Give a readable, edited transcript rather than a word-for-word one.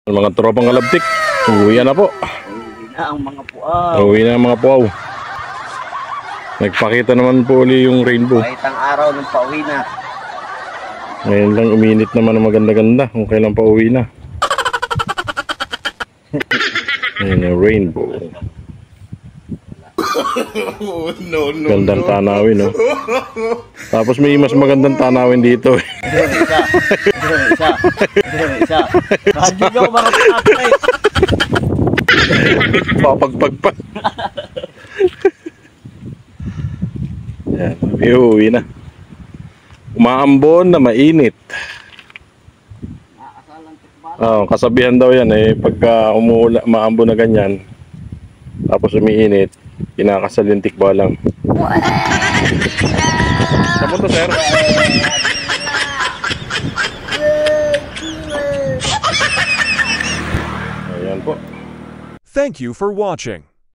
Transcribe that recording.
Mga tropang kalabtik, uwi na po. Uwi na ang mga puaw. Uwi na ang mga puaw. Nagpakita naman po uli yung rainbow. Kahit ang araw nung pauwi na. Ngayon lang uminit naman ang maganda-ganda kung kailan pa uwi na. Ayan yung rainbow. No. Gandang tanawin, no? Tapos may mas magandang tanawin dito. Isa. Hindi ka ako makapag-apply. Papagpag pa. Ayan, uwi na. Umaambon na mainit. Kasabihan daw yan pagka maambon na ganyan, tapos umiinit, kinakasal yung tikbalang. Saan mo to, sir? Ayan po. Thank you for watching.